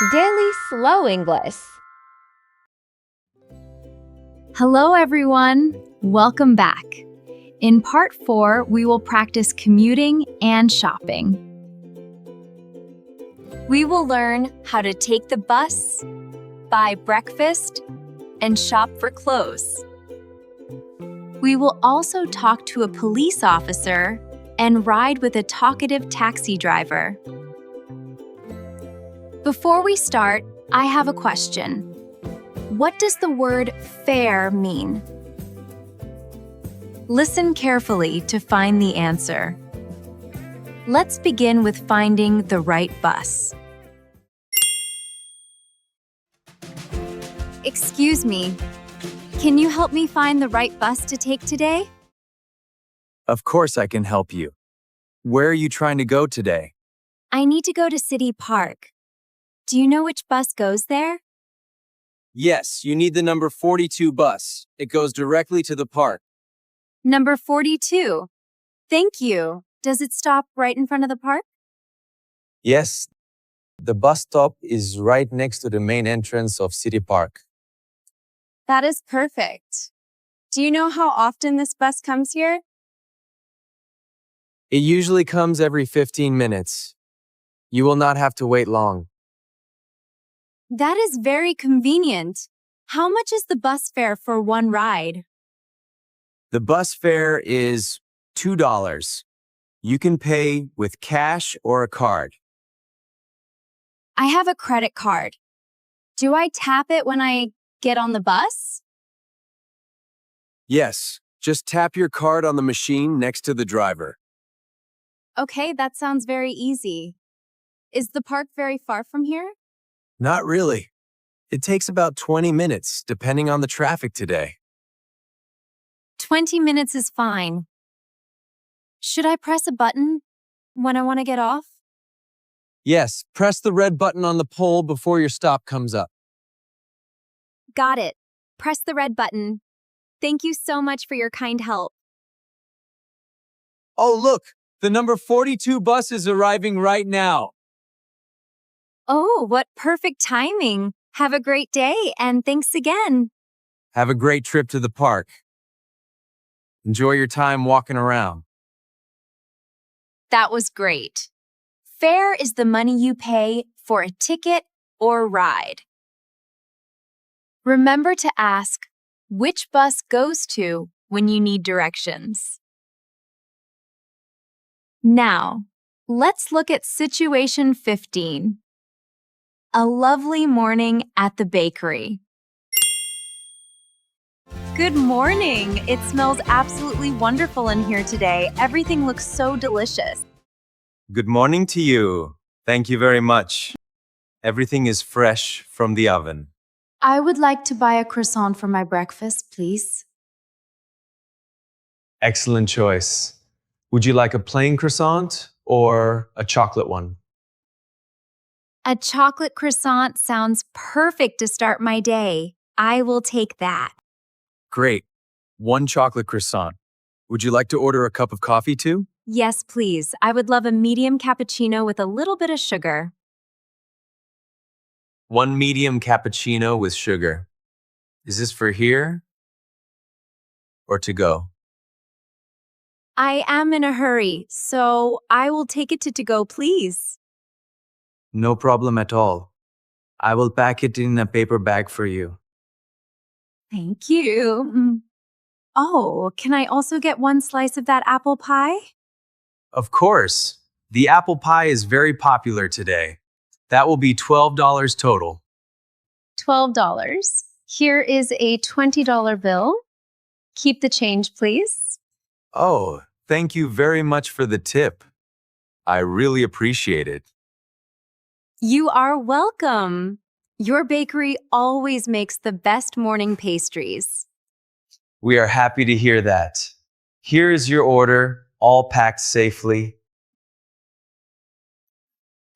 Daily Slow English. Hello everyone, welcome back. In part 4, we will practice commuting and shopping. We will learn how to take the bus, buy breakfast, and shop for clothes. We will also talk to a police officer and ride with a talkative taxi driver. Before we start, I have a question. What does the word fare mean? Listen carefully to find the answer. Let's begin with finding the right bus. Excuse me, can you help me find the right bus to take today? Of course I can help you. Where are you trying to go today? I need to go to City Park. Do you know which bus goes there? Yes, you need the number 42 bus. It goes directly to the park. Number 42. Thank you. Does it stop right in front of the park? Yes, the bus stop is right next to the main entrance of City Park. That is perfect. Do you know how often this bus comes here? It usually comes every 15 minutes. You will not have to wait long. That is very convenient. How much is the bus fare for one ride? The bus fare is $2. You can pay with cash or a card. I have a credit card. Do I tap it when I get on the bus? Yes, just tap your card on the machine next to the driver. Okay, that sounds very easy. Is the park very far from here? Not really. It takes about 20 minutes, depending on the traffic today. 20 minutes is fine. Should I press a button when I want to get off? Yes, press the red button on the pole before your stop comes up. Got it. Press the red button. Thank you so much for your kind help. Oh, look! The number 42 bus is arriving right now. Oh, what perfect timing. Have a great day and thanks again. Have a great trip to the park. Enjoy your time walking around. That was great. Fare is the money you pay for a ticket or ride. Remember to ask which bus goes to when you need directions. Now, let's look at situation 15. A lovely morning at the bakery. Good morning! It smells absolutely wonderful in here today. Everything looks so delicious. Good morning to you. Thank you very much. Everything is fresh from the oven. I would like to buy a croissant for my breakfast, please. Excellent choice. Would you like a plain croissant or a chocolate one? A chocolate croissant sounds perfect to start my day. I will take that. Great. One chocolate croissant. Would you like to order a cup of coffee too? Yes, please. I would love a medium cappuccino with a little bit of sugar. One medium cappuccino with sugar. Is this for here or to go? I am in a hurry, so I will take it to go, please. No problem at all. I will pack it in a paper bag for you. Thank you. Oh, can I also get one slice of that apple pie? Of course. The apple pie is very popular today. That will be $12 total. $12. Here is a $20 bill. Keep the change, please. Oh, thank you very much for the tip. I really appreciate it. You are welcome. Your bakery always makes the best morning pastries. We are happy to hear that. Here is your order, all packed safely.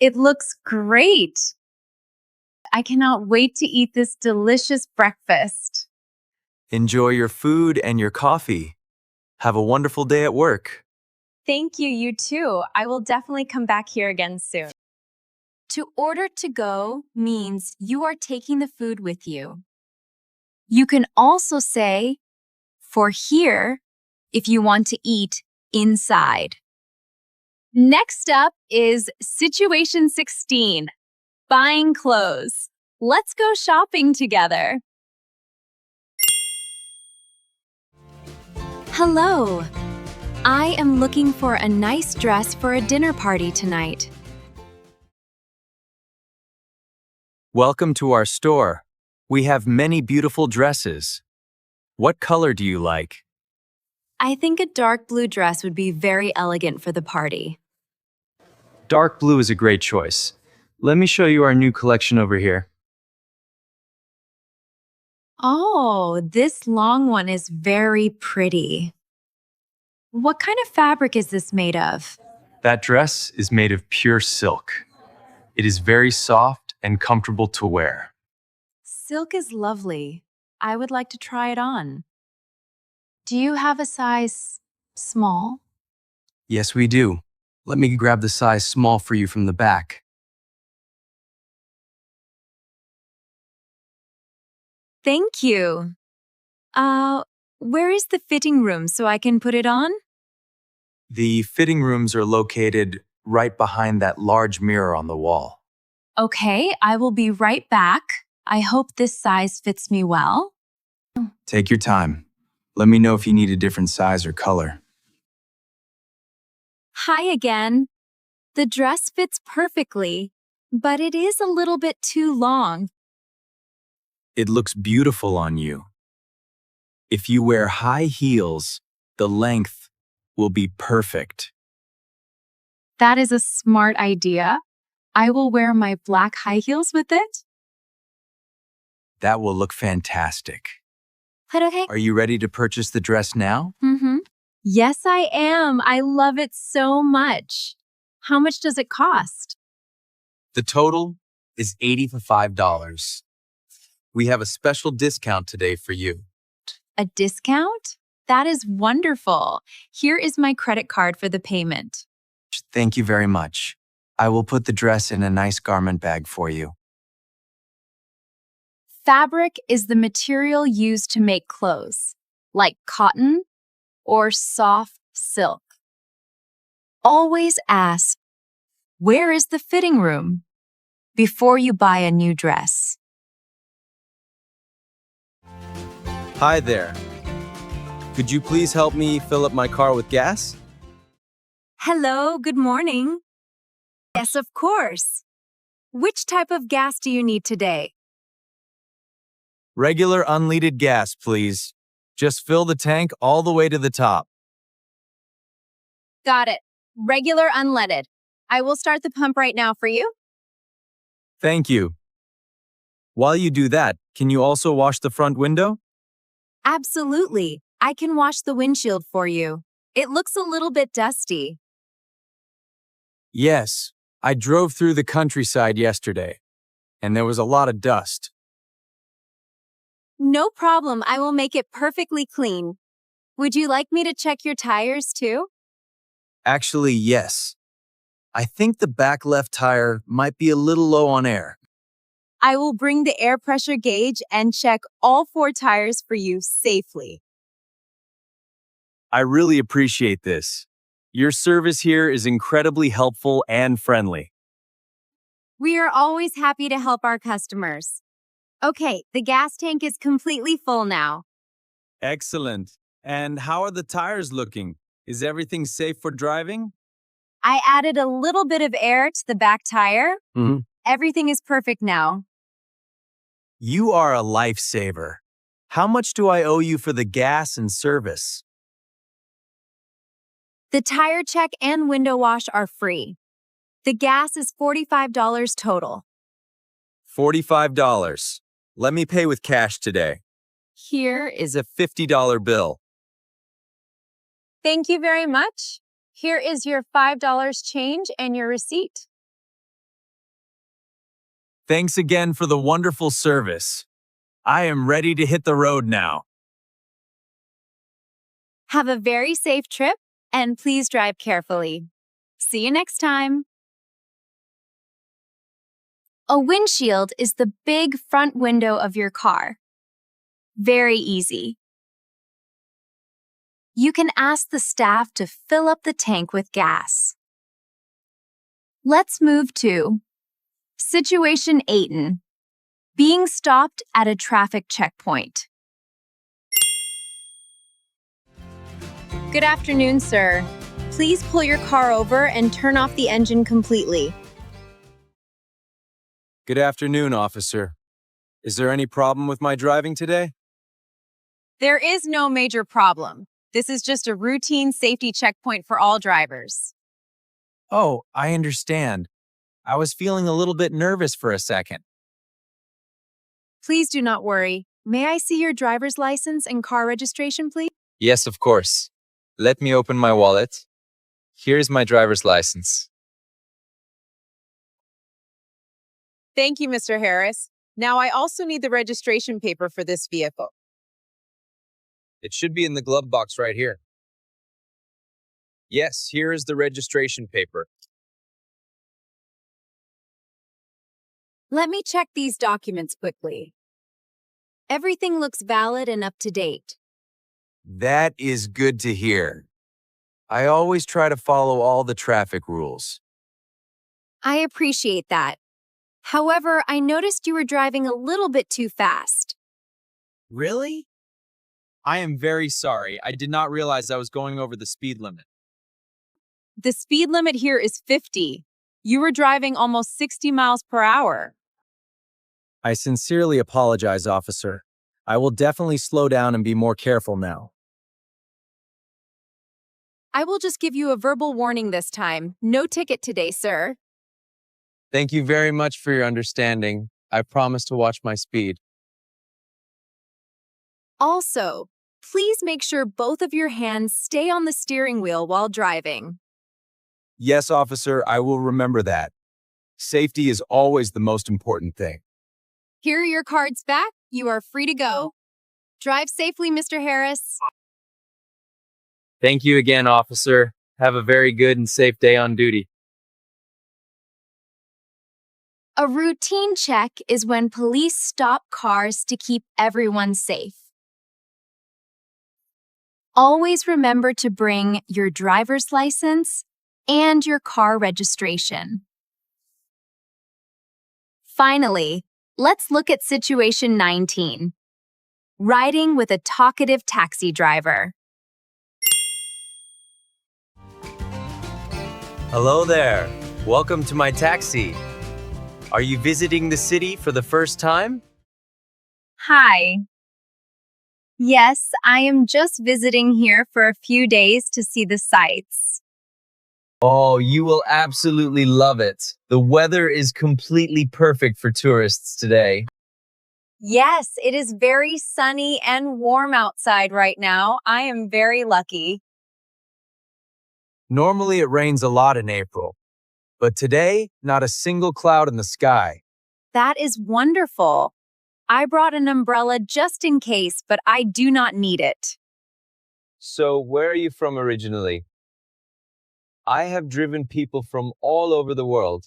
It looks great. I cannot wait to eat this delicious breakfast. Enjoy your food and your coffee. Have a wonderful day at work. Thank you, you too. I will definitely come back here again soon. To order to go means you are taking the food with you. You can also say, for here, if you want to eat inside. Next up is situation 16, buying clothes. Let's go shopping together. Hello. I am looking for a nice dress for a dinner party tonight. Welcome to our store. We have many beautiful dresses. What color do you like? I think a dark blue dress would be very elegant for the party. Dark blue is a great choice. Let me show you our new collection over here. Oh, this long one is very pretty. What kind of fabric is this made of? That dress is made of pure silk. It is very soft and comfortable to wear. Silk is lovely. I would like to try it on. Do you have a size small? Yes, we do. Let me grab the size small for you from the back. Thank you. Where is the fitting room so I can put it on? The fitting rooms are located right behind that large mirror on the wall. Okay, I will be right back. I hope this size fits me well. Take your time. Let me know if you need a different size or color. Hi again. The dress fits perfectly, but it is a little bit too long. It looks beautiful on you. If you wear high heels, the length will be perfect. That is a smart idea. I will wear my black high heels with it. That will look fantastic. Okay. Are you ready to purchase the dress now? Yes, I am. I love it so much. How much does it cost? The total is $85. We have a special discount today for you. A discount? That is wonderful. Here is my credit card for the payment. Thank you very much. I will put the dress in a nice garment bag for you. Fabric is the material used to make clothes, like cotton or soft silk. Always ask, where is the fitting room? Before you buy a new dress. Hi there. Could you please help me fill up my car with gas? Hello, good morning. Yes, of course. Which type of gas do you need today? Regular unleaded gas, please. Just fill the tank all the way to the top. Got it. Regular unleaded. I will start the pump right now for you. Thank you. While you do that, can you also wash the front window? Absolutely. I can wash the windshield for you. It looks a little bit dusty. Yes, I drove through the countryside yesterday, and there was a lot of dust. No problem. I will make it perfectly clean. Would you like me to check your tires too? Actually, yes. I think the back left tire might be a little low on air. I will bring the air pressure gauge and check all 4 tires for you safely. I really appreciate this. Your service here is incredibly helpful and friendly. We are always happy to help our customers. Okay, the gas tank is completely full now. Excellent. And how are the tires looking? Is everything safe for driving? I added a little bit of air to the back tire. Everything is perfect now. You are a lifesaver. How much do I owe you for the gas and service? The tire check and window wash are free. The gas is $45 total. $45. Let me pay with cash today. Here is a $50 bill. Thank you very much. Here is your $5 change and your receipt. Thanks again for the wonderful service. I am ready to hit the road now. Have a very safe trip and please drive carefully. See you next time. A windshield is the big front window of your car. Very easy. You can ask the staff to fill up the tank with gas. Let's move to Situation 8. Being stopped at a traffic checkpoint. Good afternoon, sir. Please pull your car over and turn off the engine completely. Good afternoon, officer. Is there any problem with my driving today? There is no major problem. This is just a routine safety checkpoint for all drivers. Oh, I understand. I was feeling a little bit nervous for a second. Please do not worry. May I see your driver's license and car registration, please? Yes, of course. Let me open my wallet. Here's my driver's license. Thank you, Mr. Harris. Now I also need the registration paper for this vehicle. It should be in the glove box right here. Yes, here is the registration paper. Let me check these documents quickly. Everything looks valid and up to date. That is good to hear. I always try to follow all the traffic rules. I appreciate that. However, I noticed you were driving a little bit too fast. Really? I am very sorry. I did not realize I was going over the speed limit. The speed limit here is 50. You were driving almost 60 miles per hour. I sincerely apologize, officer. I will definitely slow down and be more careful now. I will just give you a verbal warning this time. No ticket today, sir. Thank you very much for your understanding. I promise to watch my speed. Also, please make sure both of your hands stay on the steering wheel while driving. Yes, officer, I will remember that. Safety is always the most important thing. Here are your cards back. You are free to go. Drive safely, Mr. Harris. Thank you again, officer. Have a very good and safe day on duty. A routine check is when police stop cars to keep everyone safe. Always remember to bring your driver's license and your car registration. Finally, let's look at Situation 19. Riding with a talkative taxi driver. Hello there. Welcome to my taxi. Are you visiting the city for the first time? Hi. Yes, I am just visiting here for a few days to see the sights. Oh, you will absolutely love it. The weather is completely perfect for tourists today. Yes, it is very sunny and warm outside right now. I am very lucky. Normally it rains a lot in April, but today, not a single cloud in the sky. That is wonderful. I brought an umbrella just in case, but I do not need it. So, where are you from originally? I have driven people from all over the world.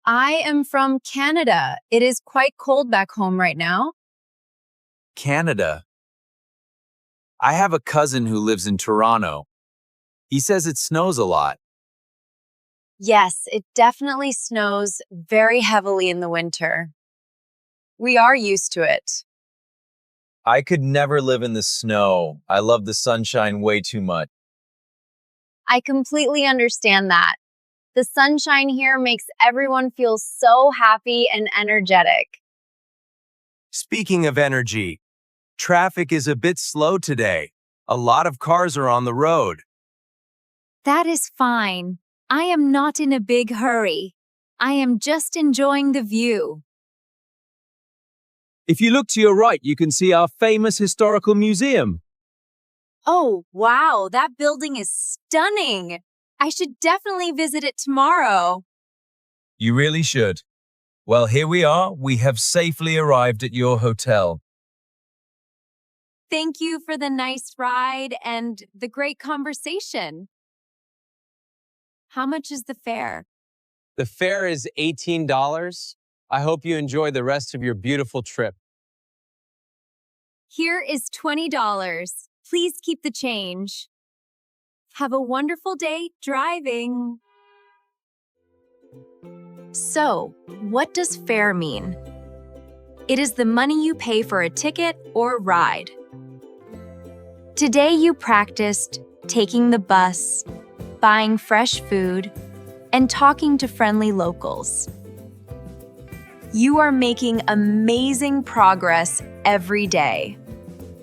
I am from Canada. It is quite cold back home right now. Canada. I have a cousin who lives in Toronto. He says it snows a lot. Yes, it definitely snows very heavily in the winter. We are used to it. I could never live in the snow. I love the sunshine way too much. I completely understand that. The sunshine here makes everyone feel so happy and energetic. Speaking of energy, traffic is a bit slow today. A lot of cars are on the road. That is fine. I am not in a big hurry. I am just enjoying the view. If you look to your right, you can see our famous historical museum. Oh, wow, that building is stunning. I should definitely visit it tomorrow. You really should. Well, here we are. We have safely arrived at your hotel. Thank you for the nice ride and the great conversation. How much is the fare? The fare is $18. I hope you enjoy the rest of your beautiful trip. Here is $20. Please keep the change. Have a wonderful day driving. So, what does fare mean? It is the money you pay for a ticket or ride. Today you practiced taking the bus, buying fresh food, and talking to friendly locals. You are making amazing progress every day.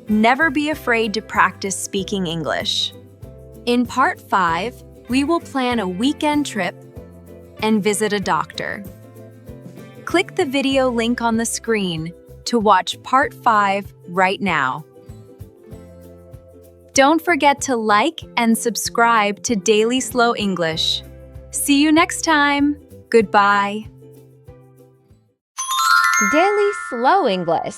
Never be afraid to practice speaking English. In Part 5, we will plan a weekend trip and visit a doctor. Click the video link on the screen to watch Part 5 right now. Don't forget to like and subscribe to Daily Slow English. See you next time. Goodbye. Daily Slow English.